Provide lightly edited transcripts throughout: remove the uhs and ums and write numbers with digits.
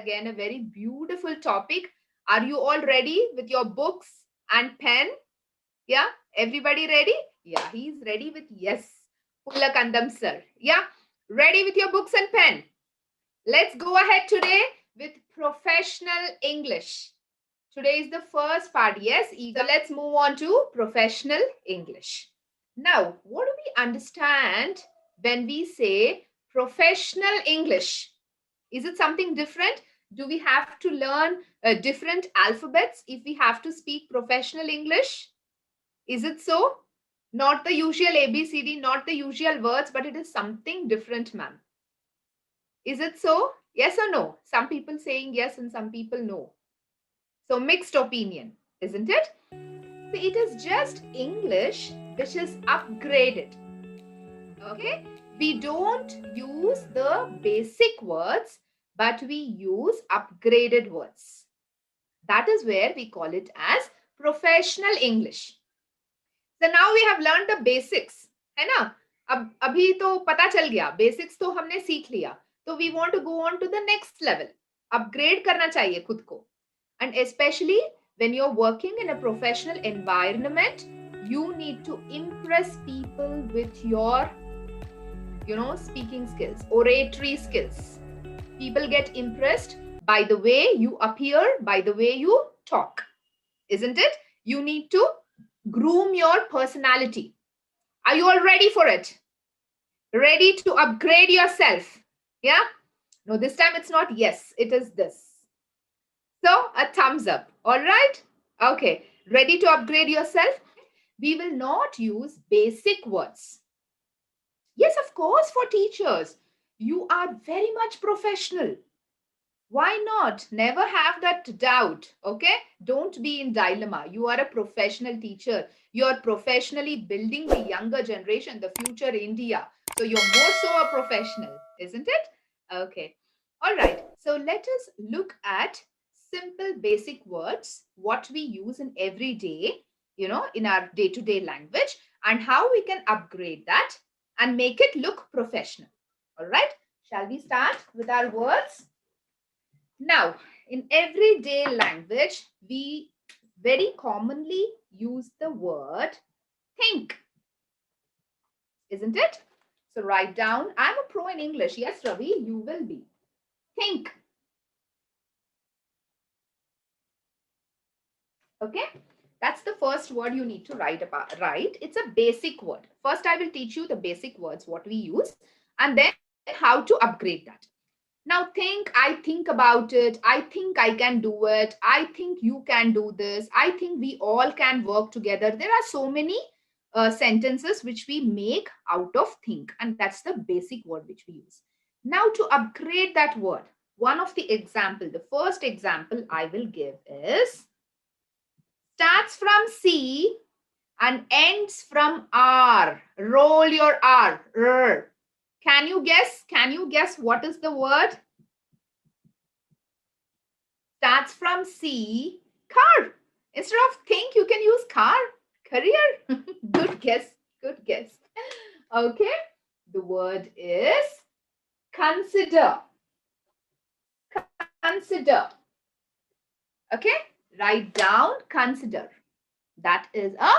again a very beautiful topic. Are you all ready with your books and pen? Yeah, everybody ready? Yeah, he's ready with yes. Pullakandam sir. Yeah, ready with your books and pen? Let's go ahead today with professional English. Today is the first part. Yes, so let's move on to professional English. Now, what do we understand when we say professional English? Is it something different? Do we have to learn different alphabets if we have to speak professional English? Is it so? Not the usual ABCD, not the usual words, but it is something different, ma'am. Is it so? Yes or no? Some people saying yes and some people no. So mixed opinion, isn't it? So it is just English which is upgraded. Okay? We don't use the basic words, but we use upgraded words. That is where we call it as professional English. So now we have learned the basics, है ना? अब अभी तो पता चल गया, basics तो हमने सीख लिया. So we want to go on to the next level. Upgrade करना चाहिए खुद को. And especially when you're working in a professional environment, you need to impress people with your, speaking skills, oratory skills. People get impressed by the way you appear, by the way you talk. Isn't it? You need to groom your personality. Are you all ready for it? Ready to upgrade yourself? Yeah? No, this time it's not yes, it is this. So, a thumbs up. All right? Okay. Ready to upgrade yourself? We will not use basic words. Yes, of course, for teachers. You are very much professional. Why not? Never have that doubt. Okay? Don't be in dilemma. You are a professional teacher. You're professionally building the younger generation, the future India. So you're more so a professional, isn't it? Okay. All right. So let us look at simple basic words, what we use in every day, in our day-to-day language, and how we can upgrade that and make it look professional. All right. Shall we start with our words? Now, in everyday language, we very commonly use the word think, isn't it? So write down, I'm a pro in English. Yes, Ravi, you will be. Think. Okay, that's the first word you need to write about. Right? It's a basic word. First, I will teach you the basic words, what we use, and then how to upgrade that. Now think, I think about it. I think I can do it. I think you can do this. I think we all can work together. There are so many sentences which we make out of think, and that's the basic word which we use. Now to upgrade that word, one of the example, the first example I will give is starts from C and ends from R. Roll your R. R. Can you guess? Can you guess what is the word? Starts from C. Car. Instead of think, you can use car. Career. Good guess. Good guess. Okay. The word is consider. Consider. Okay. Write down consider. That is a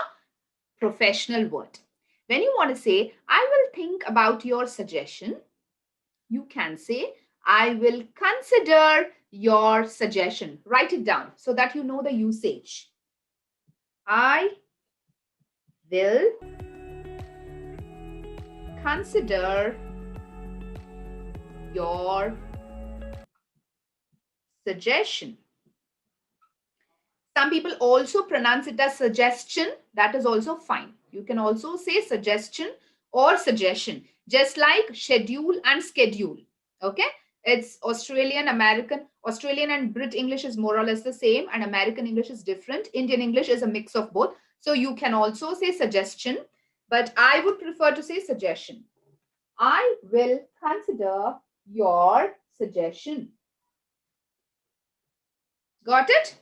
professional word. When you want to say, I will think about your suggestion, you can say, I will consider your suggestion. Write it down so that you know the usage. I will consider your suggestion. Some people also pronounce it as suggestion. That is also fine. You can also say suggestion or suggestion, just like schedule and schedule. Okay, it's Australian, American, Australian and Brit English is more or less the same, and American English is different. Indian English is a mix of both. So you can also say suggestion, but I would prefer to say suggestion. I will consider your suggestion. Got it?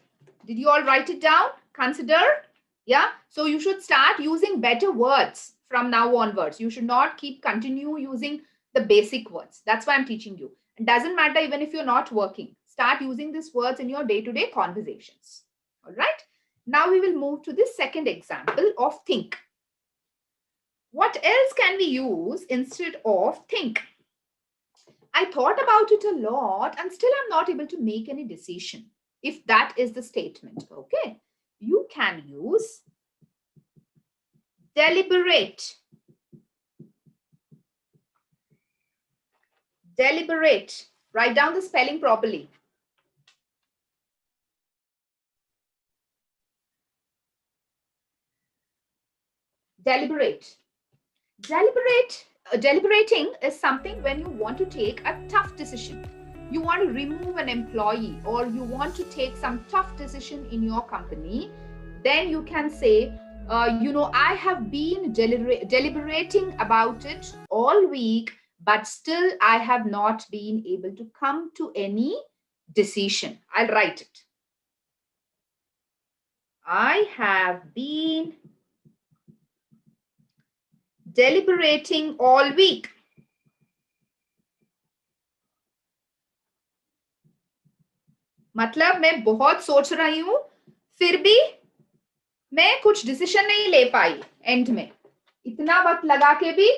Did you all write it down? Consider. Yeah. So you should start using better words from now onwards. You should not continue using the basic words. That's why I'm teaching you. It doesn't matter even if you're not working. start using these words in your day-to-day conversations. All right. Now we will move to the second example of think. What else can we use instead of think? I thought about it a lot and still I'm not able to make any decision. If that is the statement, okay, you can use deliberate. Deliberate. Write down the spelling properly. Deliberate. Deliberating is something when you want to take a tough decision. You want to remove an employee or you want to take some tough decision in your company, then you can say, I have been deliberating about it all week, but still I have not been able to come to any decision. I'll write it. I have been deliberating all week. मतलब मैं बहुत सोच रही हूं फिर भी मैं कुछ डिसीजन नहीं ले पाई एंड में इतना वक्त लगा के भी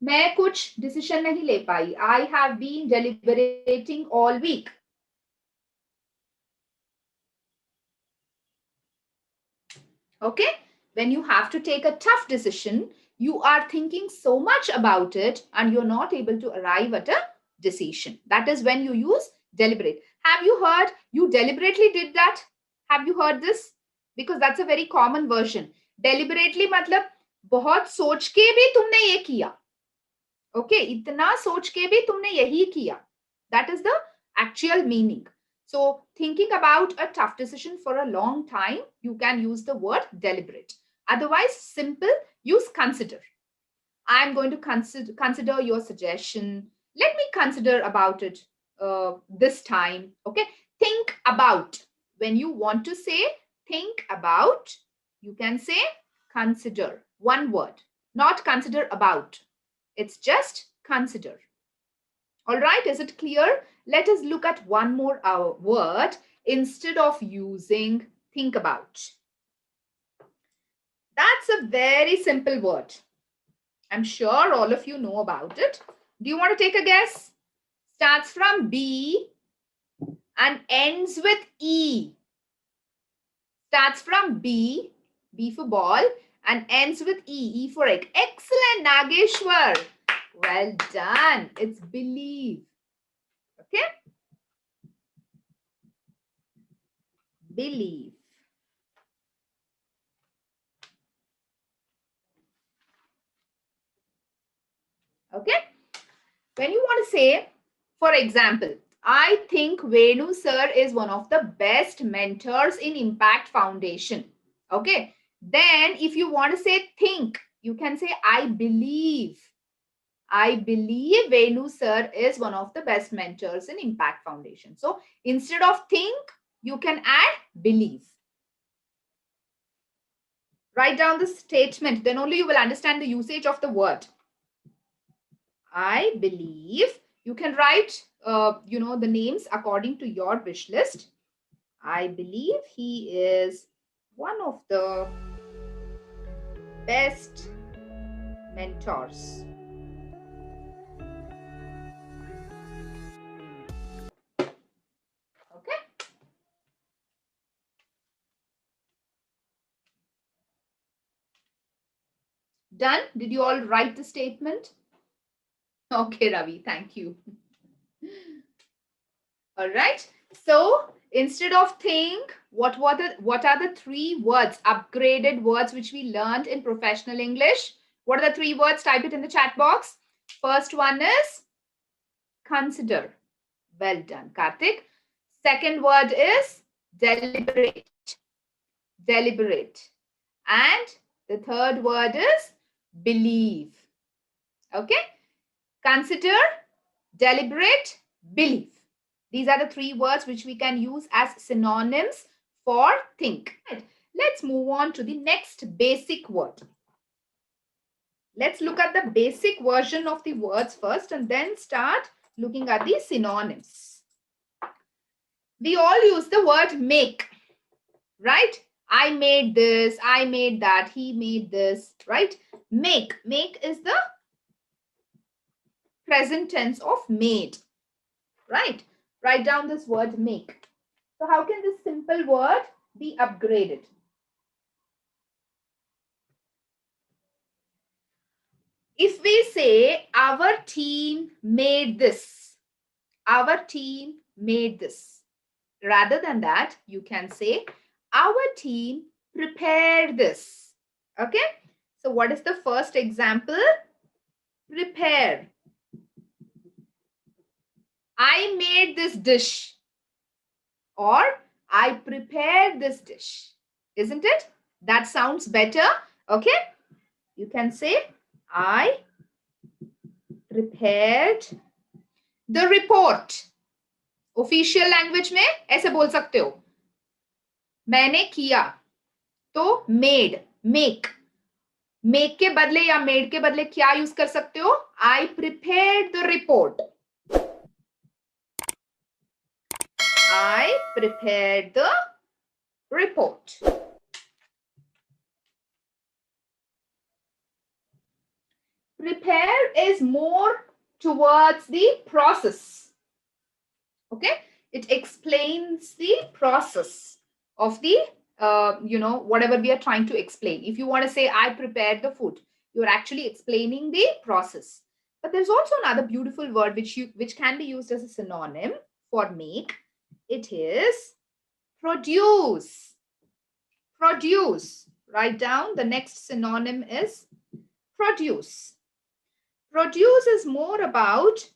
मैं कुछ डिसीजन नहीं ले पाई I have been deliberating all week. Okay, when you have to take a tough decision, you are thinking so much about it and you're not able to arrive at a decision. That is when you use deliberate. Have you heard you deliberately did that? Have you heard this? Because that's a very common version. Deliberately मतलब बहुत सोच के भी तुमने ये किया. Okay, इतना सोच के भी तुमने यही किया. That is the actual meaning. So thinking about a tough decision for a long time, you can use the word deliberate. Otherwise, simple, use consider. I'm going to consider your suggestion. Let me consider about it this time. Okay, think about. When you want to say think about, you can say consider. One word, not consider about. It's just consider. All right, is it clear? Let us look at one more word instead of using think about. That's a very simple word. I'm sure all of you know about it. Do you want to take a guess? Starts from B and ends with E. Starts from B, B for ball, and ends with E, E for egg. Excellent, Nageshwar. Well done. It's believe. Okay? Believe. Okay? When you want to say, for example, I think Venu sir is one of the best mentors in Impact Foundation. Okay? Then if you want to say think, you can say I believe. I believe Venu sir is one of the best mentors in Impact Foundation. So instead of think, you can add believe. Write down the statement, then only you will understand the usage of the word. I believe. You can write, the names according to your wish list. I believe he is one of the best mentors. Okay. Done? Did you all write the statement? Okay, Ravi, thank you. All right. So instead of think, what are the three words, upgraded words which we learned in professional English? What are the three words? Type it in the chat box. First one is consider. Well done, Karthik. Second word is deliberate. Deliberate. And the third word is believe. Okay. Consider, deliberate, believe. These are the three words which we can use as synonyms for think. Let's move on to the next basic word. Let's look at the basic version of the words first and then start looking at the synonyms. We all use the word make, right? I made this, I made that, he made this, right? Make. Make is the present tense of made, right? Write down this word make. So how can this simple word be upgraded? If we say our team made this, our team made this. Rather than that, you can say our team prepared this. Okay. So what is the first example? Prepare. I made this dish, or I prepared this dish. Isn't it? That sounds better. Okay. You can say I prepared the report. Official language में ऐसे बोल सकते हो, मैंने किया, तो made, make. Make के बदले या मेड के बदले क्या यूज कर सकते हो? आई prepared the report. I prepared the report. Prepare is more towards the process. Okay, it explains the process of the whatever we are trying to explain. If you want to say I prepared the food, you're actually explaining the process. But there's also another beautiful word which can be used as a synonym for make. It is produce. Produce. Write down the next synonym is produce. Produce is more about,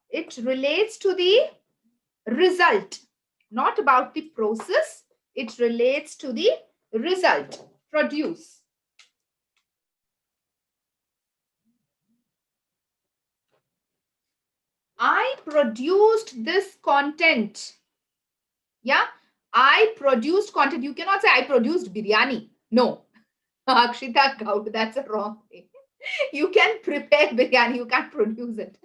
it relates to the result, not about the process. It relates to the result. Produce. I produced this content. Yeah, I produced content. You cannot say I produced biryani. No, Akshita Gaud, that's a wrong thing. You can prepare biryani, you can't produce it.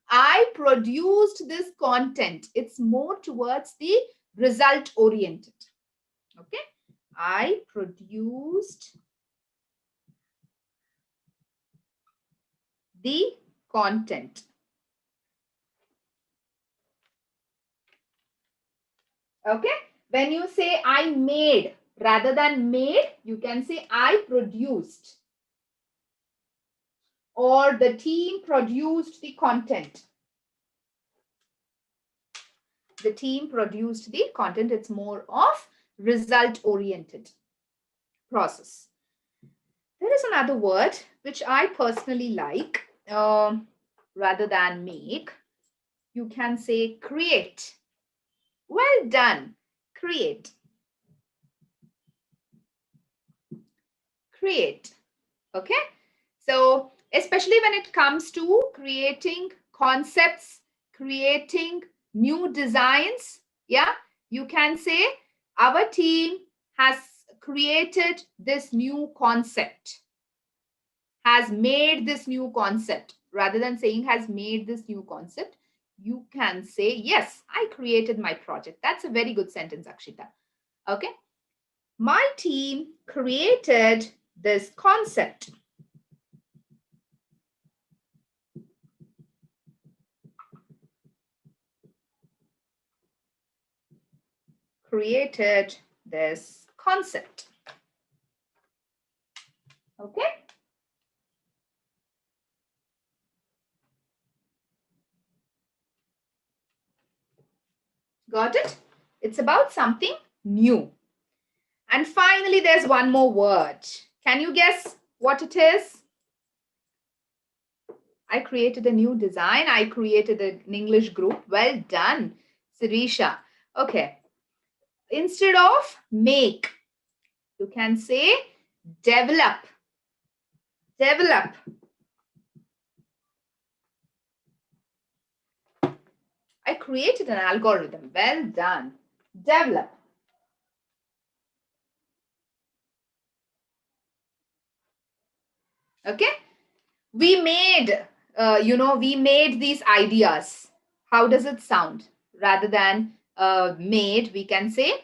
I produced this content. It's more towards the result oriented. Okay. I produced the content. Okay. When you say I made, rather than made, you can say I produced. Or the team produced the content. The team produced the content. It's more of result oriented process. There is another word which I personally like. Rather than make, you can say create. Well done. Create. Create. Okay. So especially when it comes to creating concepts, creating new designs, yeah, you can say our team has created this new concept, has made this new concept. Rather than saying has made this new concept, you can say, yes, I created my project. That's a very good sentence, Akshita. Okay. My team created this concept. Created this concept. Okay. Got it? It's about something new. And finally, there's one more word. Can you guess what it is? I created a new design. I created an English group. Well done, Sirisha. Okay. Instead of make, you can say develop. Develop. I created an algorithm. Well done. Develop. Okay. We made, we made these ideas. How does it sound? Rather than made, we can say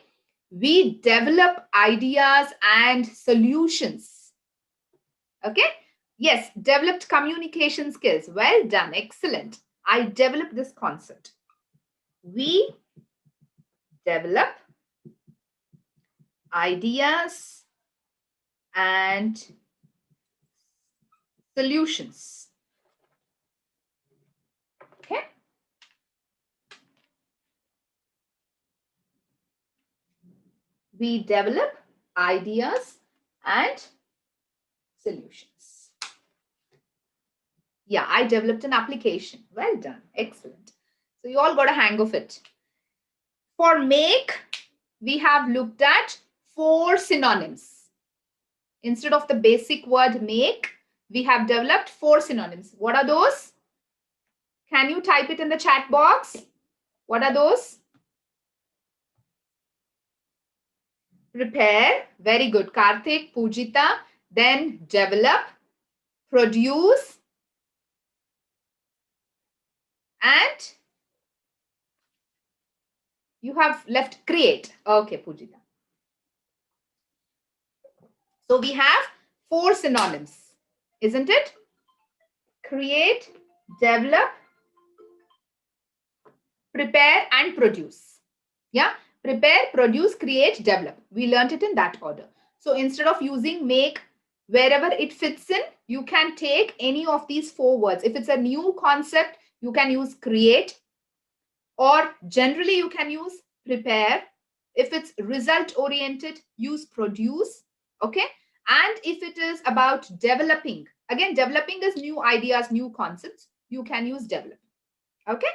we develop ideas and solutions. Okay. Yes, developed communication skills. Well done. Excellent. I developed this concept. We develop ideas and solutions. Okay. We develop ideas and solutions. Yeah, I developed an application. Well done. Excellent. So you all got a hang of it. For make, we have looked at 4 synonyms. Instead of the basic word make, we have developed 4 synonyms. What are those? Can you type it in the chat box? What are those? Prepare. Very good. Karthik, Pujita. Then develop, produce, and you have left create. Okay, Pujita. So we have 4 synonyms, isn't it? Create, develop, prepare, and produce. Yeah, prepare, produce, create, develop. We learned it in that order. So instead of using make, wherever it fits in, you can take any of these 4 words. If it's a new concept, you can use create, or generally you can use prepare. If it's result oriented, use produce. Okay. And if it is about developing, again, developing is new ideas, new concepts, you can use develop. Okay.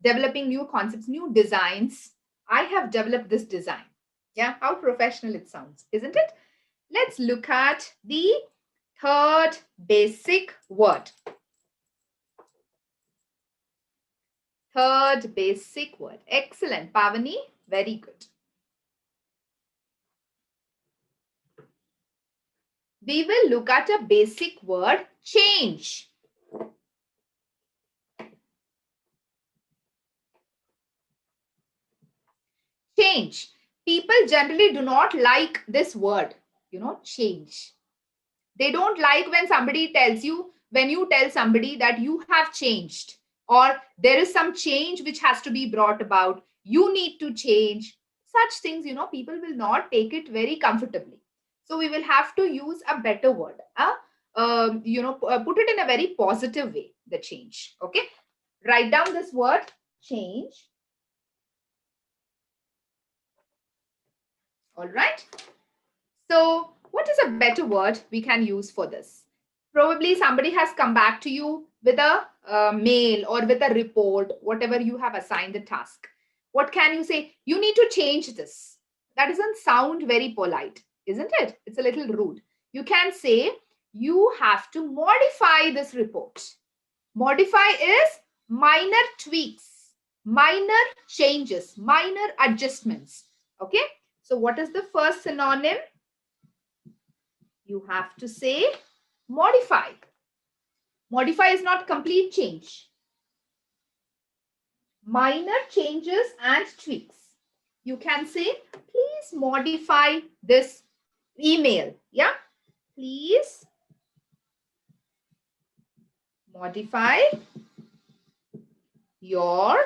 Developing new concepts, new designs. I have developed this design. Yeah. How professional it sounds, isn't it? Let's look at the third basic word. Third basic word. Excellent. Pavani, very good. We will look at a basic word, change. Change. People generally do not like this word, change. They don't like when somebody tells you, when you tell somebody that you have changed, or there is some change which has to be brought about, you need to change. Such things, people will not take it very comfortably. So we will have to use a better word. Put it in a very positive way, the change. Okay. Write down this word, change. All right. So what is a better word we can use for this? Probably somebody has come back to you with a mail or with a report, whatever you have assigned the task. What can you say? You need to change this. That doesn't sound very polite, isn't it? It's a little rude. You can say, you have to modify this report. Modify is minor tweaks, minor changes, minor adjustments. Okay. So what is the first synonym? You have to say modify. Modify is not complete change. Minor changes and tweaks. You can say, please modify this email. Yeah. Please modify your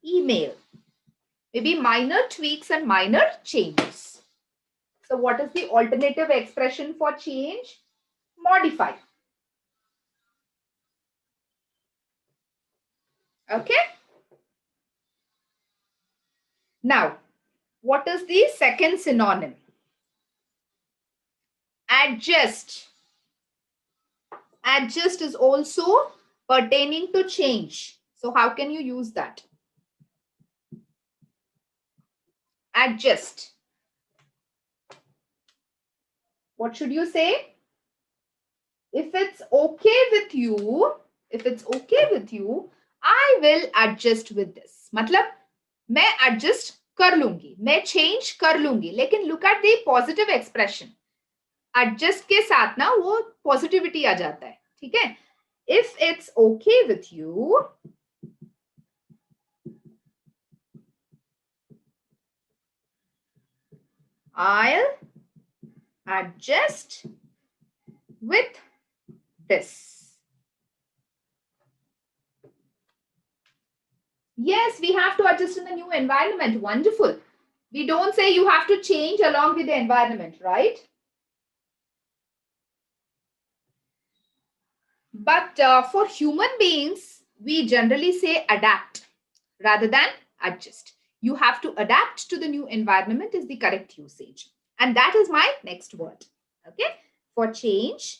email. Maybe minor tweaks and minor changes. So what is the alternative expression for change? Modify. Okay. Now, what is the second synonym? Adjust. Adjust is also pertaining to change. So how can you use that? Adjust. What should you say? If it's okay with you, I will adjust with this. मतलब मैं adjust कर लूंगी, मैं change कर लूंगी. लेकिन look at the positive expression. Adjust के साथ ना वो positivity आ जाता है. ठीक है? If it's okay with you, I'll adjust with this. Yes, we have to adjust in the new environment. Wonderful. We don't say you have to change along with the environment, right? But for human beings, we generally say adapt rather than adjust. You have to adapt to the new environment is the correct usage. And that is my next word. Okay. For change,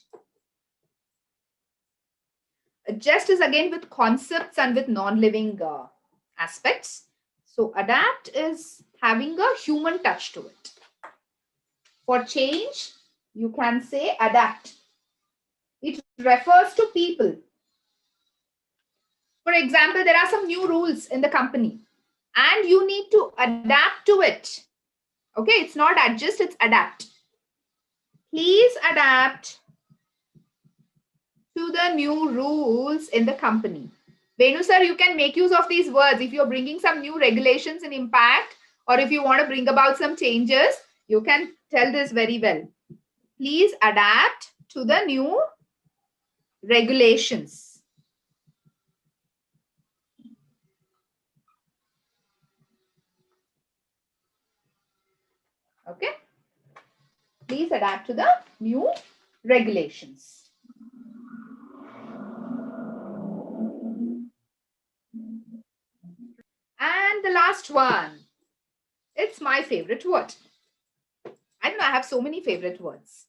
adjust is again with concepts and with non-living aspects. So adapt is having a human touch to it. For change, you can say adapt. It refers to people. For example, there are some new rules in the company and you need to adapt to it. Okay, it's not adjust, it's adapt. Please adapt to the new rules in the company. Venu sir, you can make use of these words. If you're bringing some new regulations in impact or if you want to bring about some changes, you can tell this very well. Please adapt to the new regulations. Okay. Please adapt to the new regulations. And the last one. It's my favorite word. I don't know, I have so many favorite words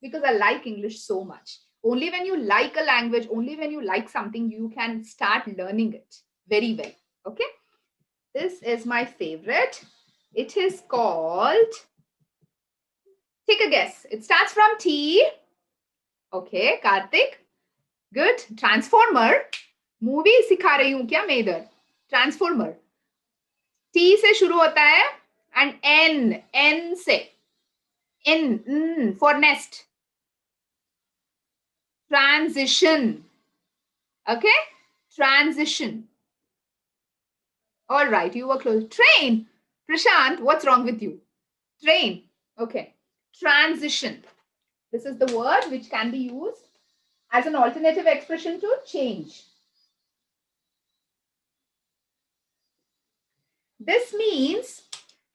because I like English so much. Only when you like a language, only when you like something, you can start learning it very well. Okay. This is my favorite. It is called, take a guess. It starts from T. Okay, Karthik. Good. Transformer. Movie सिखा रही हूँ क्या मैं इधर? Transformer. T से शुरू होता है and N से. N for nest. Transition. Okay? Transition. All right, you were close. Train. Prashant, what's wrong with you? Train. Okay. Transition. This is the word which can be used as an alternative expression to change. This means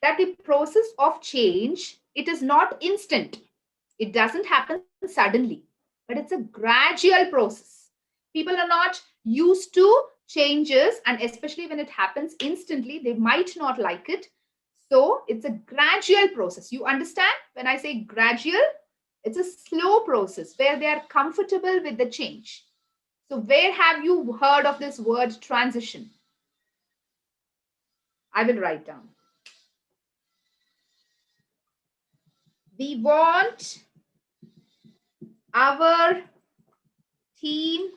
that the process of change, it is not instant. It doesn't happen suddenly, but it's a gradual process. People are not used to changes, and especially when it happens instantly, they might not like it. So it's a gradual process. You understand when I say gradual? It's a slow process where they are comfortable with the change. So where have you heard of this word transition? I will write down. We want our team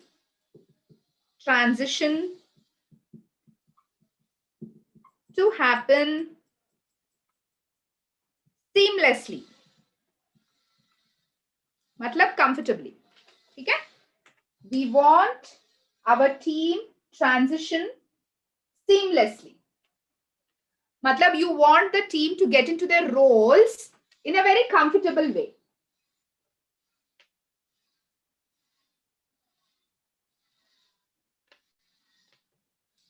transition to happen seamlessly. मतलब comfortably. ठीक है? We want our team transition seamlessly. मतलब you want the team to get into their roles in a very comfortable way.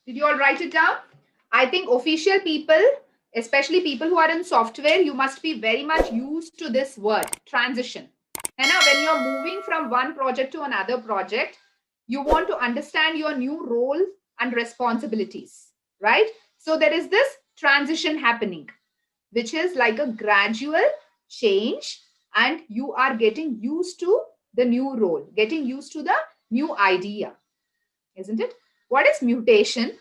Did you all write it down? I think official people, especially people who are in software, you must be very much used to this word, transition. And now when you're moving from one project to another project, you want to understand your new role and responsibilities, right? So there is this transition happening, which is like a gradual change, and you are getting used to the new role, getting used to the new idea, isn't it? What is mutation?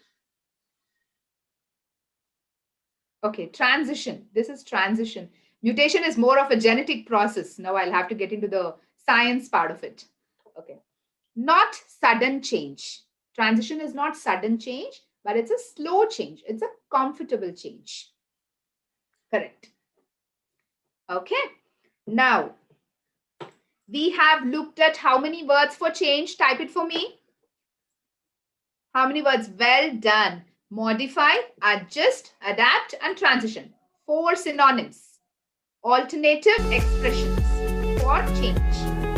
Okay, transition. This is transition. Mutation is more of a genetic process. Now I'll have to get into the science part of it. Okay. Not sudden change. Transition is not sudden change, but it's a slow change. It's a comfortable change. Correct. Okay. Now, we have looked at how many words for change? Type it for me. How many words? Well done. Modify, adjust, adapt, and transition. 4 synonyms. Alternative expressions for change.